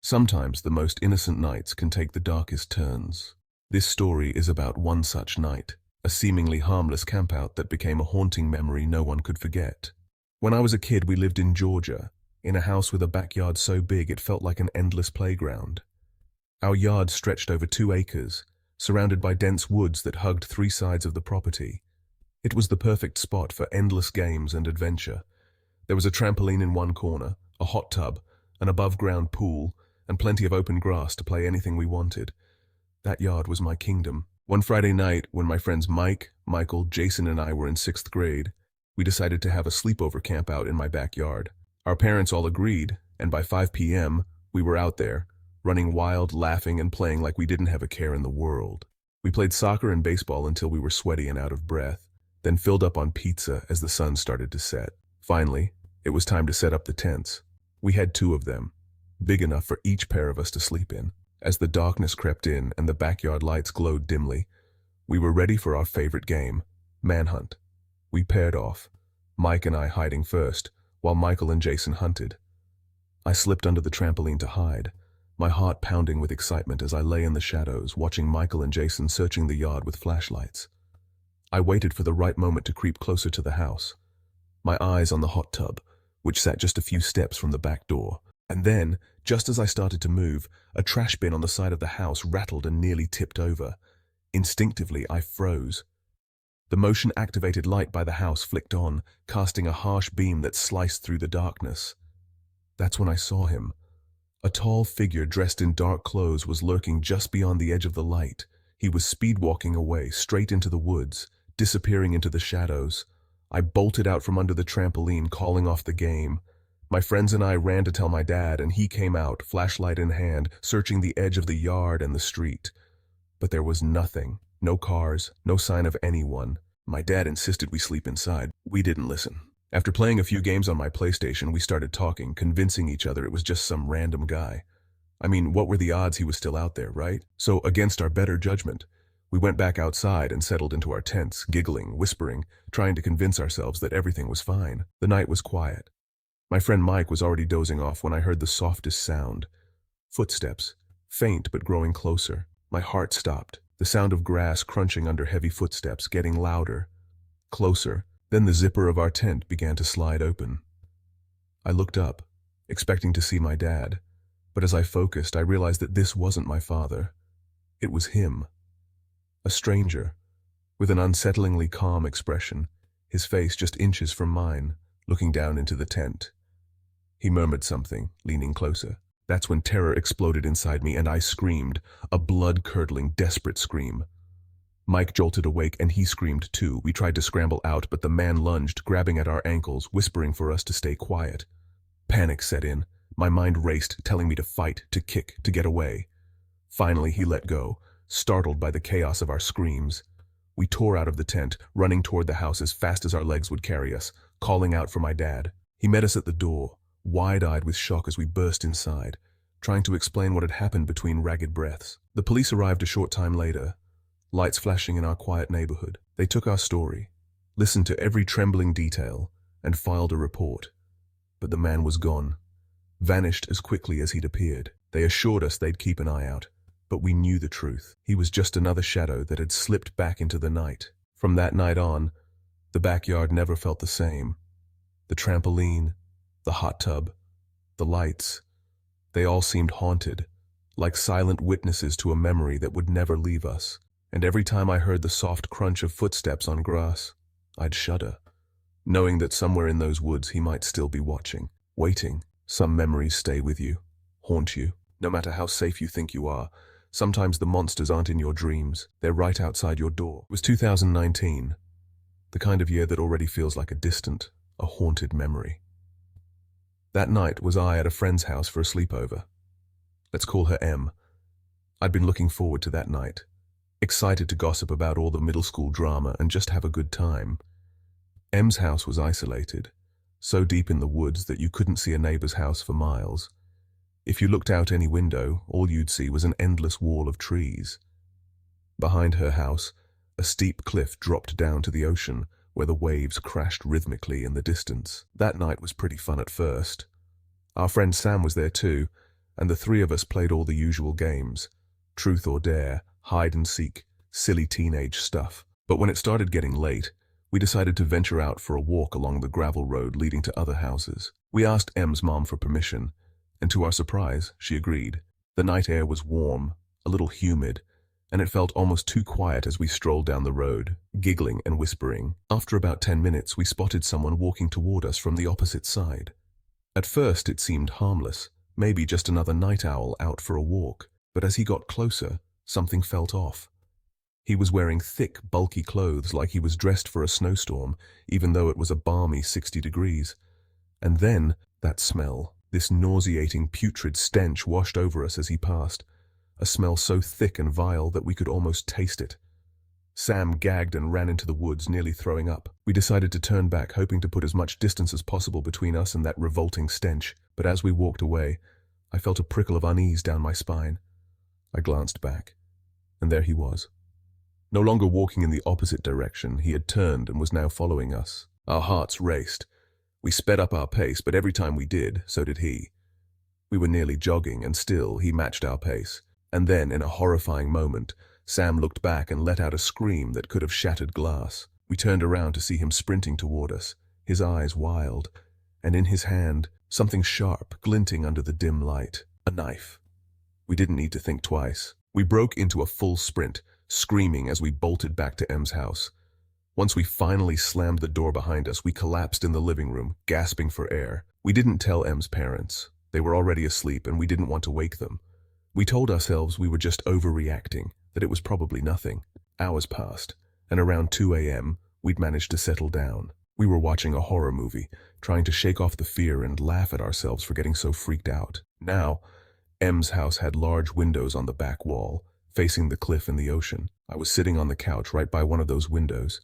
Sometimes the most innocent nights can take the darkest turns. This story is about one such night, a seemingly harmless campout that became a haunting memory no one could forget. When I was a kid, we lived in Georgia, in a house with a backyard so big it felt like an endless playground. Our yard stretched over 2 acres, surrounded by dense woods that hugged 3 sides of the property. It was the perfect spot for endless games and adventure. There was a trampoline in one corner, a hot tub, an above-ground pool, and plenty of open grass to play anything we wanted. That yard was my kingdom. One Friday night, when my friends Mike, Michael, Jason, and I were in 6th grade, we decided to have a sleepover camp out in my backyard. Our parents all agreed, and by 5 p.m., we were out there, running wild, laughing, and playing like we didn't have a care in the world. We played soccer and baseball until we were sweaty and out of breath, then filled up on pizza as the sun started to set. Finally, it was time to set up the tents. We had 2 of them, big enough for each pair of us to sleep in. As the darkness crept in and the backyard lights glowed dimly, we were ready for our favorite game, manhunt. We paired off, Mike and I hiding first, while Michael and Jason hunted. I slipped under the trampoline to hide, my heart pounding with excitement as I lay in the shadows, watching Michael and Jason searching the yard with flashlights. I waited for the right moment to creep closer to the house, my eyes on the hot tub, which sat just a few steps from the back door. And then, just as I started to move, a trash bin on the side of the house rattled and nearly tipped over. Instinctively, I froze. The motion-activated light by the house flicked on, casting a harsh beam that sliced through the darkness. That's when I saw him. A tall figure dressed in dark clothes was lurking just beyond the edge of the light. He was speed-walking away, straight into the woods, disappearing into the shadows. I bolted out from under the trampoline, calling off the game. My friends and I ran to tell my dad, and he came out, flashlight in hand, searching the edge of the yard and the street. But there was nothing. No cars, no sign of anyone. My dad insisted we sleep inside. We didn't listen. After playing a few games on my PlayStation, we started talking, convincing each other it was just some random guy. I mean, what were the odds he was still out there, right? So, against our better judgment, we went back outside and settled into our tents, giggling, whispering, trying to convince ourselves that everything was fine. The night was quiet. My friend Mike was already dozing off when I heard the softest sound. Footsteps, faint but growing closer. My heart stopped. The sound of grass crunching under heavy footsteps, getting louder, closer. Then the zipper of our tent began to slide open. I looked up, expecting to see my dad, but as I focused, I realized that this wasn't my father. It was him. A stranger, with an unsettlingly calm expression, his face just inches from mine, looking down into the tent. He murmured something, leaning closer. That's when terror exploded inside me and I screamed, a blood-curdling, desperate scream. Mike jolted awake and he screamed too. We tried to scramble out, but the man lunged, grabbing at our ankles, whispering for us to stay quiet. Panic set in. My mind raced, telling me to fight, to kick, to get away. Finally, he let go, startled by the chaos of our screams. We tore out of the tent, running toward the house as fast as our legs would carry us, calling out for my dad. He met us at the door, wide-eyed with shock as we burst inside, trying to explain what had happened between ragged breaths. The police arrived a short time later, lights flashing in our quiet neighborhood. They took our story, listened to every trembling detail, and filed a report. But the man was gone, vanished as quickly as he'd appeared. They assured us they'd keep an eye out, but we knew the truth. He was just another shadow that had slipped back into the night. From that night on, the backyard never felt the same. The trampoline, the hot tub, the lights, they all seemed haunted, like silent witnesses to a memory that would never leave us. And every time I heard the soft crunch of footsteps on grass, I'd shudder, knowing that somewhere in those woods he might still be watching, waiting. Some memories stay with you, haunt you. No matter how safe you think you are, sometimes the monsters aren't in your dreams, they're right outside your door. It was 2019, the kind of year that already feels like a distant, a haunted memory. That night was I at a friend's house for a sleepover. Let's call her M. I'd been looking forward to that night, excited to gossip about all the middle school drama and just have a good time. M's house was isolated, so deep in the woods that you couldn't see a neighbor's house for miles. If you looked out any window, all you'd see was an endless wall of trees. Behind her house, a steep cliff dropped down to the ocean, where the waves crashed rhythmically in the distance. That night was pretty fun at first. Our friend Sam was there too, and the three of us played all the usual games: truth or dare, hide and seek, silly teenage stuff. But when it started getting late, we decided to venture out for a walk along the gravel road leading to other houses. We asked Em's mom for permission, and to our surprise, she agreed. The night air was warm, a little humid, and it felt almost too quiet as we strolled down the road, giggling and whispering. After about 10 minutes, we spotted someone walking toward us from the opposite side. At first, it seemed harmless, maybe just another night owl out for a walk, but as he got closer, something felt off. He was wearing thick, bulky clothes like he was dressed for a snowstorm, even though it was a balmy 60 degrees. And then, that smell, this nauseating, putrid stench washed over us as he passed, a smell so thick and vile that we could almost taste it. Sam gagged and ran into the woods, nearly throwing up. We decided to turn back, hoping to put as much distance as possible between us and that revolting stench, but as we walked away, I felt a prickle of unease down my spine. I glanced back, and there he was. No longer walking in the opposite direction, he had turned and was now following us. Our hearts raced. We sped up our pace, but every time we did, so did he. We were nearly jogging, and still he matched our pace. And then, in a horrifying moment, Sam looked back and let out a scream that could have shattered glass. We turned around to see him sprinting toward us, his eyes wild, and in his hand, something sharp glinting under the dim light. A knife. We didn't need to think twice. We broke into a full sprint, screaming as we bolted back to Em's house. Once we finally slammed the door behind us, we collapsed in the living room, gasping for air. We didn't tell Em's parents. They were already asleep, and we didn't want to wake them. We told ourselves we were just overreacting, that it was probably nothing. Hours passed, and around 2 a.m., we'd managed to settle down. We were watching a horror movie, trying to shake off the fear and laugh at ourselves for getting so freaked out. Now, Em's house had large windows on the back wall, facing the cliff and the ocean. I was sitting on the couch right by one of those windows,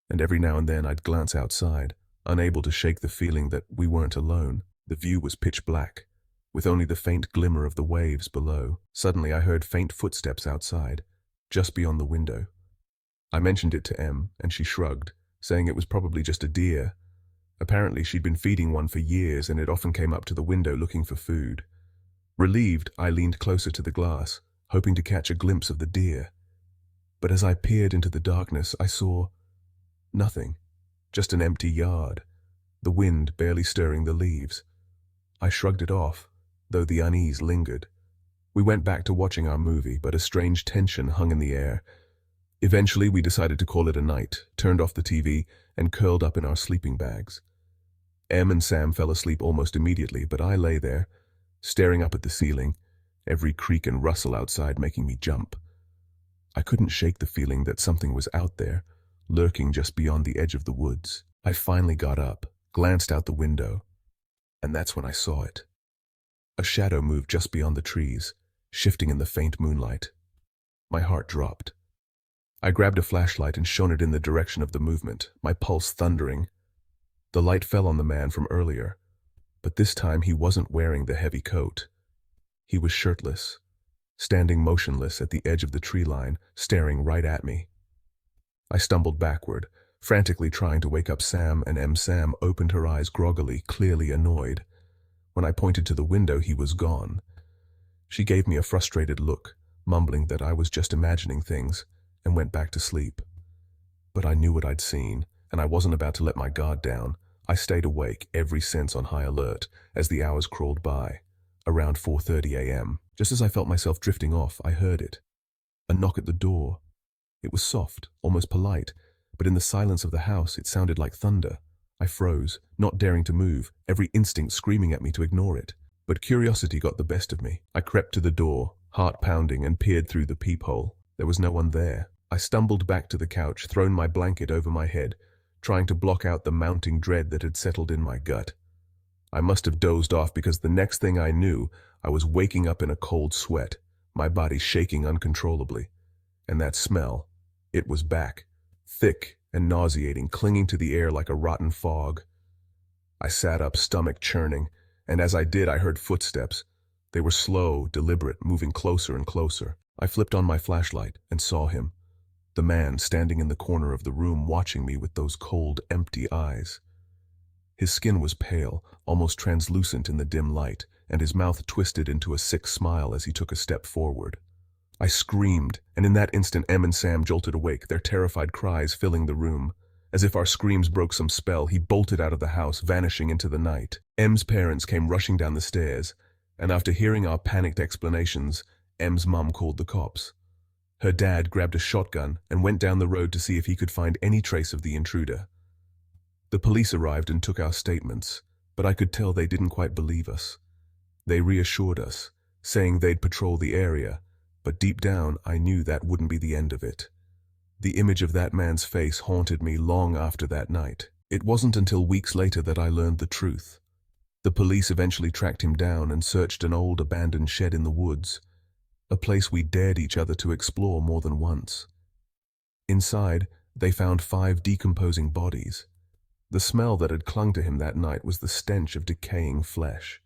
and every now and then I'd glance outside, unable to shake the feeling that we weren't alone. The view was pitch black, with only the faint glimmer of the waves below. Suddenly I heard faint footsteps outside, just beyond the window. I mentioned it to Em, and she shrugged, saying it was probably just a deer. Apparently she'd been feeding one for years, and it often came up to the window looking for food. Relieved, I leaned closer to the glass, hoping to catch a glimpse of the deer. But as I peered into the darkness, I saw nothing, just an empty yard, the wind barely stirring the leaves. I shrugged it off, though the unease lingered. We went back to watching our movie, but a strange tension hung in the air. Eventually, we decided to call it a night, turned off the TV, and curled up in our sleeping bags. Em and Sam fell asleep almost immediately, but I lay there, staring up at the ceiling, every creak and rustle outside making me jump. I couldn't shake the feeling that something was out there, lurking just beyond the edge of the woods. I finally got up, glanced out the window, and that's when I saw it. A shadow moved just beyond the trees, shifting in the faint moonlight. My heart dropped. I grabbed a flashlight and shone it in the direction of the movement, my pulse thundering. The light fell on the man from earlier, but this time he wasn't wearing the heavy coat. He was shirtless, standing motionless at the edge of the tree line, staring right at me. I stumbled backward, frantically trying to wake up Sam, and Sam opened her eyes groggily, clearly annoyed. When I pointed to the window, he was gone. She gave me a frustrated look, mumbling that I was just imagining things, and went back to sleep. But I knew what I'd seen, and I wasn't about to let my guard down. I stayed awake, every sense on high alert, as the hours crawled by. Around 4:30 a.m., just as I felt myself drifting off, I heard it. A knock at the door. It was soft, almost polite, but in the silence of the house it sounded like thunder. I froze, not daring to move, every instinct screaming at me to ignore it. But curiosity got the best of me. I crept to the door, heart pounding, and peered through the peephole. There was no one there. I stumbled back to the couch, thrown my blanket over my head, trying to block out the mounting dread that had settled in my gut. I must have dozed off because the next thing I knew, I was waking up in a cold sweat, my body shaking uncontrollably. And that smell, it was back, thick and nauseating, clinging to the air like a rotten fog. I sat up, stomach churning, and as I did, I heard footsteps. They were slow, deliberate, moving closer and closer. I flipped on my flashlight and saw him, the man standing in the corner of the room watching me with those cold, empty eyes. His skin was pale, almost translucent in the dim light, and his mouth twisted into a sick smile as he took a step forward. I screamed, and in that instant Em and Sam jolted awake, their terrified cries filling the room. As if our screams broke some spell, he bolted out of the house, vanishing into the night. Em's parents came rushing down the stairs, and after hearing our panicked explanations, Em's mum called the cops. Her dad grabbed a shotgun and went down the road to see if he could find any trace of the intruder. The police arrived and took our statements, but I could tell they didn't quite believe us. They reassured us, saying they'd patrol the area, but deep down I knew that wouldn't be the end of it. The image of that man's face haunted me long after that night. It wasn't until weeks later that I learned the truth. The police eventually tracked him down and searched an old abandoned shed in the woods, a place we dared each other to explore more than once. Inside, they found 5 decomposing bodies. The smell that had clung to him that night was the stench of decaying flesh.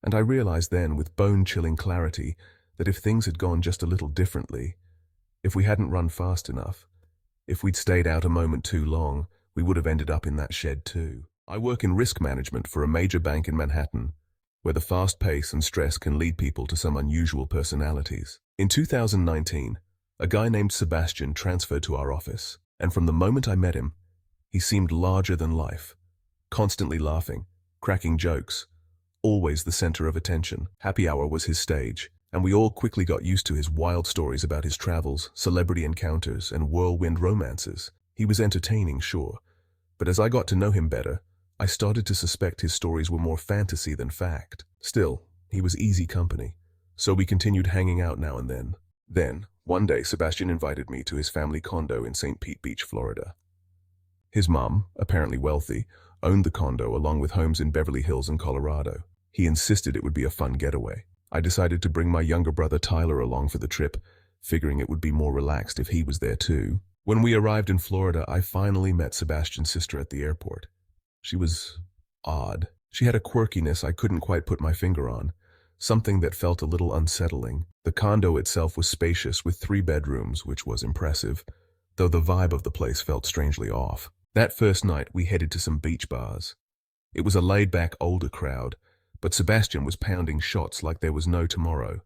And I realized then, with bone-chilling clarity, that if things had gone just a little differently, if we hadn't run fast enough, if we'd stayed out a moment too long, we would have ended up in that shed too. I work in risk management for a major bank in Manhattan, where the fast pace and stress can lead people to some unusual personalities. In 2019, a guy named Sebastian transferred to our office, and from the moment I met him, he seemed larger than life, constantly laughing, cracking jokes, always the center of attention. Happy hour was his stage, and we all quickly got used to his wild stories about his travels, celebrity encounters, and whirlwind romances. He was entertaining, sure, but as I got to know him better, I started to suspect his stories were more fantasy than fact. Still, he was easy company, so we continued hanging out now and then. Then, one day, Sebastian invited me to his family condo in St. Pete Beach, Florida. His mom, apparently wealthy, owned the condo along with homes in Beverly Hills and Colorado. He insisted it would be a fun getaway. I decided to bring my younger brother Tyler along for the trip, figuring it would be more relaxed if he was there too. When we arrived in Florida, I finally met Sebastian's sister at the airport. She was odd. She had a quirkiness I couldn't quite put my finger on, something that felt a little unsettling. The condo itself was spacious with 3 bedrooms, which was impressive, though the vibe of the place felt strangely off. That first night, we headed to some beach bars. It was a laid-back older crowd, but Sebastian was pounding shots like there was no tomorrow.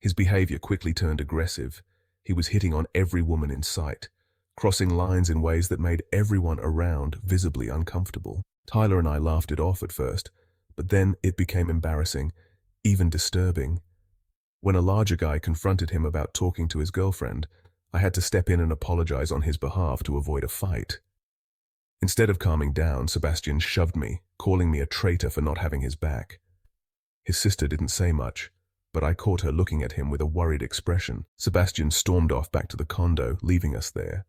His behavior quickly turned aggressive. He was hitting on every woman in sight, crossing lines in ways that made everyone around visibly uncomfortable. Tyler and I laughed it off at first, but then it became embarrassing, even disturbing. When a larger guy confronted him about talking to his girlfriend, I had to step in and apologize on his behalf to avoid a fight. Instead of calming down, Sebastian shoved me, calling me a traitor for not having his back. His sister didn't say much, but I caught her looking at him with a worried expression. Sebastian stormed off back to the condo, leaving us there.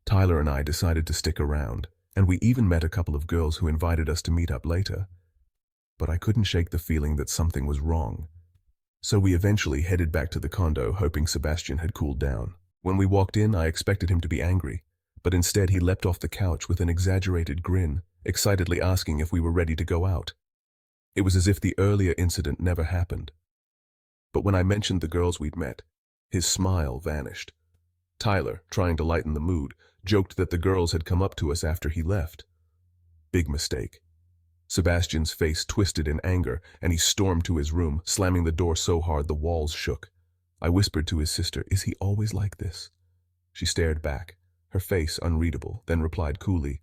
Tyler and I decided to stick around, and we even met a couple of girls who invited us to meet up later. But I couldn't shake the feeling that something was wrong. So we eventually headed back to the condo, hoping Sebastian had cooled down. When we walked in, I expected him to be angry, but instead he leapt off the couch with an exaggerated grin, excitedly asking if we were ready to go out. It was as if the earlier incident never happened. But when I mentioned the girls we'd met, his smile vanished. Tyler, trying to lighten the mood, joked that the girls had come up to us after he left. Big mistake. Sebastian's face twisted in anger, and he stormed to his room, slamming the door so hard the walls shook. I whispered to his sister, "Is he always like this?" She stared back, her face unreadable, then replied coolly,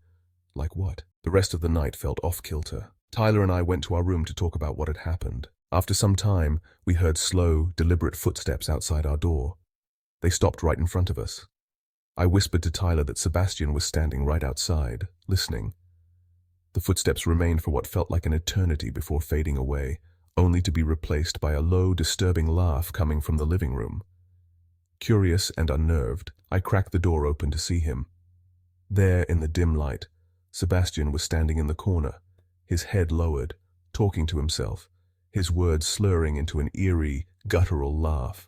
"Like what?" The rest of the night felt off-kilter. Tyler and I went to our room to talk about what had happened. After some time, we heard slow, deliberate footsteps outside our door. They stopped right in front of us. I whispered to Tyler that Sebastian was standing right outside, listening. The footsteps remained for what felt like an eternity before fading away, only to be replaced by a low, disturbing laugh coming from the living room. Curious and unnerved, I cracked the door open to see him. There, in the dim light, Sebastian was standing in the corner, his head lowered, talking to himself, his words slurring into an eerie, guttural laugh.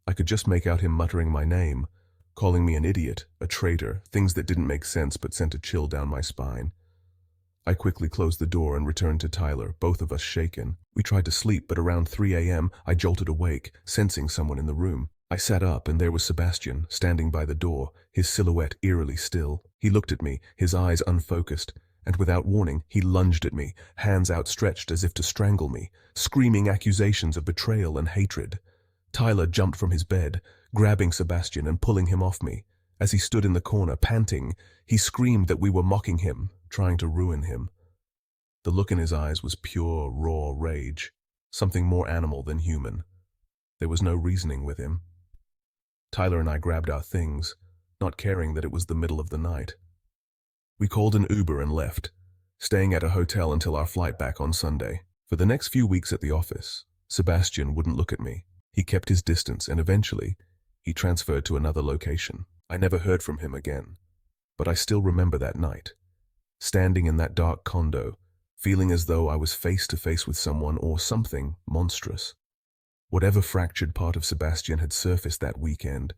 I could just make out him muttering my name, calling me an idiot, a traitor, things that didn't make sense but sent a chill down my spine. I quickly closed the door and returned to Tyler, both of us shaken. We tried to sleep, but around 3 a.m. I jolted awake, sensing someone in the room. I sat up, and there was Sebastian, standing by the door, his silhouette eerily still. He looked at me, his eyes unfocused, and without warning, he lunged at me, hands outstretched as if to strangle me, screaming accusations of betrayal and hatred. Tyler jumped from his bed, grabbing Sebastian and pulling him off me. As he stood in the corner, panting, he screamed that we were mocking him, trying to ruin him. The look in his eyes was pure, raw rage, something more animal than human. There was no reasoning with him. Tyler and I grabbed our things, not caring that it was the middle of the night. We called an Uber and left, staying at a hotel until our flight back on Sunday. For the next few weeks at the office, Sebastian wouldn't look at me. He kept his distance, and eventually, he transferred to another location. I never heard from him again, but I still remember that night, standing in that dark condo, feeling as though I was face to face with someone or something monstrous. Whatever fractured part of Sebastian had surfaced that weekend,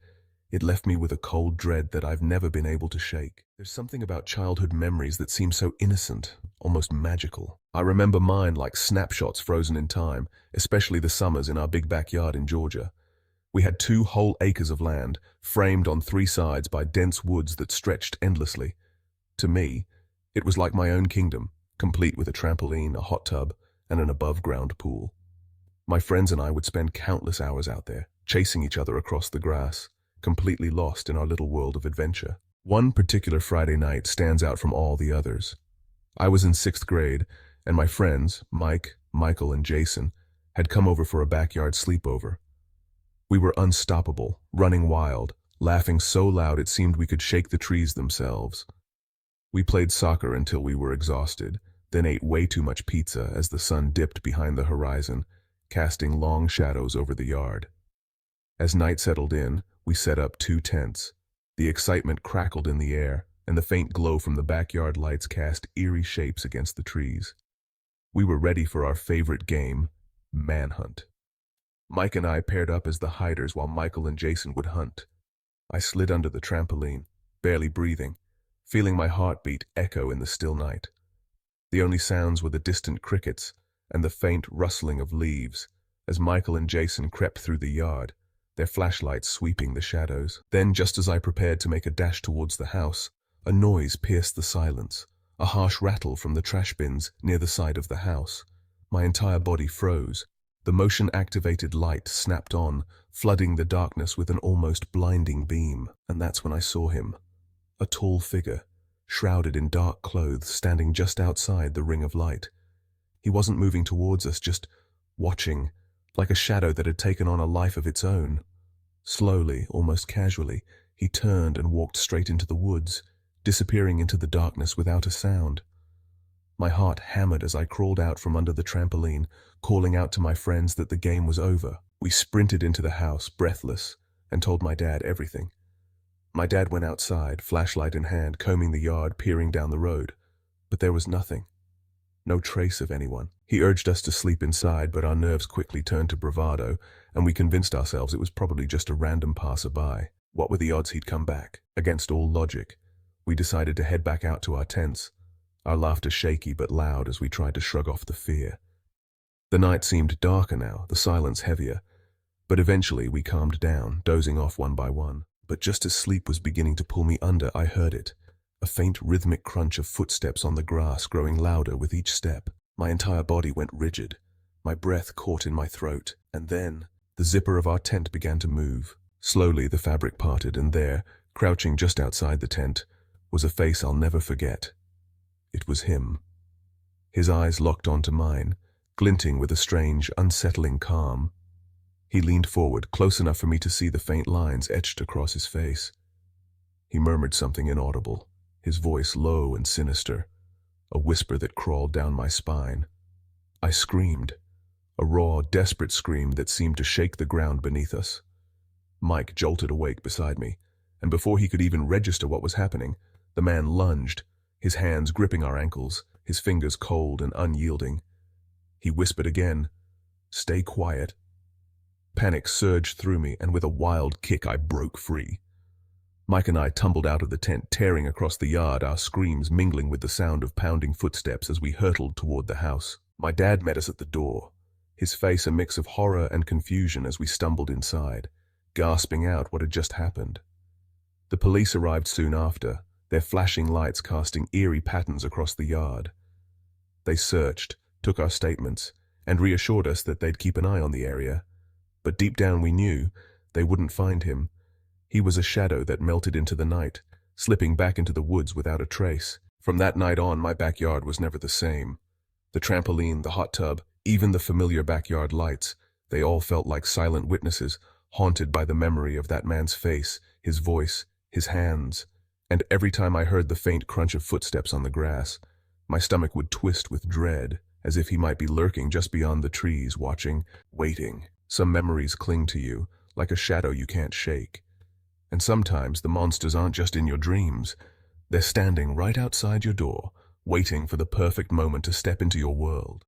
it left me with a cold dread that I've never been able to shake. There's something about childhood memories that seem so innocent, almost magical. I remember mine like snapshots frozen in time, especially the summers in our big backyard in Georgia. We had 2 whole acres of land, framed on 3 sides by dense woods that stretched endlessly. To me, it was like my own kingdom, complete with a trampoline, a hot tub, and an above-ground pool. My friends and I would spend countless hours out there, chasing each other across the grass, completely lost in our little world of adventure. One particular Friday night stands out from all the others. I was in 6th grade, and my friends, Mike, Michael, and Jason, had come over for a backyard sleepover. We were unstoppable, running wild, laughing so loud it seemed we could shake the trees themselves. We played soccer until we were exhausted, then ate way too much pizza as the sun dipped behind the horizon, casting long shadows over the yard. As night settled in, we set up 2 tents. The excitement crackled in the air, and the faint glow from the backyard lights cast eerie shapes against the trees. We were ready for our favorite game, Manhunt. Mike and I paired up as the hiders while Michael and Jason would hunt. I slid under the trampoline, barely breathing, feeling my heartbeat echo in the still night. The only sounds were the distant crickets and the faint rustling of leaves as Michael and Jason crept through the yard, their flashlights sweeping the shadows. Then, just as I prepared to make a dash towards the house, a noise pierced the silence, a harsh rattle from the trash bins near the side of the house. My entire body froze. The motion-activated light snapped on, flooding the darkness with an almost blinding beam. And that's when I saw him. A tall figure, shrouded in dark clothes, standing just outside the ring of light. He wasn't moving towards us, just watching, like a shadow that had taken on a life of its own. Slowly, almost casually, he turned and walked straight into the woods, disappearing into the darkness without a sound. My heart hammered as I crawled out from under the trampoline, calling out to my friends that the game was over. We sprinted into the house, breathless, and told my dad everything. My dad went outside, flashlight in hand, combing the yard, peering down the road. But there was nothing. No trace of anyone. He urged us to sleep inside, but our nerves quickly turned to bravado, and we convinced ourselves it was probably just a random passerby. What were the odds he'd come back? Against all logic, we decided to head back out to our tents, our laughter shaky but loud as we tried to shrug off the fear. The night seemed darker now, the silence heavier, but eventually we calmed down, dozing off one by one. But just as sleep was beginning to pull me under, I heard it, a faint rhythmic crunch of footsteps on the grass growing louder with each step. My entire body went rigid, my breath caught in my throat, and then the zipper of our tent began to move. Slowly the fabric parted, and there, crouching just outside the tent, was a face I'll never forget. It was him. His eyes locked onto mine, glinting with a strange, unsettling calm. He leaned forward, close enough for me to see the faint lines etched across his face. He murmured something inaudible, his voice low and sinister, a whisper that crawled down my spine. I screamed, a raw, desperate scream that seemed to shake the ground beneath us. Mike jolted awake beside me, and before he could even register what was happening, the man lunged, his hands gripping our ankles, his fingers cold and unyielding. He whispered again, "Stay quiet." Panic surged through me, and with a wild kick I broke free. Mike and I tumbled out of the tent, tearing across the yard, our screams mingling with the sound of pounding footsteps as we hurtled toward the house. My dad met us at the door, his face a mix of horror and confusion as we stumbled inside, gasping out what had just happened. The police arrived soon after, their flashing lights casting eerie patterns across the yard. They searched, took our statements, and reassured us that they'd keep an eye on the area. But deep down we knew they wouldn't find him. He was a shadow that melted into the night, slipping back into the woods without a trace. From that night on, my backyard was never the same. The trampoline, the hot tub, even the familiar backyard lights, they all felt like silent witnesses, haunted by the memory of that man's face, his voice, his hands. And every time I heard the faint crunch of footsteps on the grass, my stomach would twist with dread, as if he might be lurking just beyond the trees, watching, waiting. Some memories cling to you, like a shadow you can't shake. And sometimes the monsters aren't just in your dreams. They're standing right outside your door, waiting for the perfect moment to step into your world.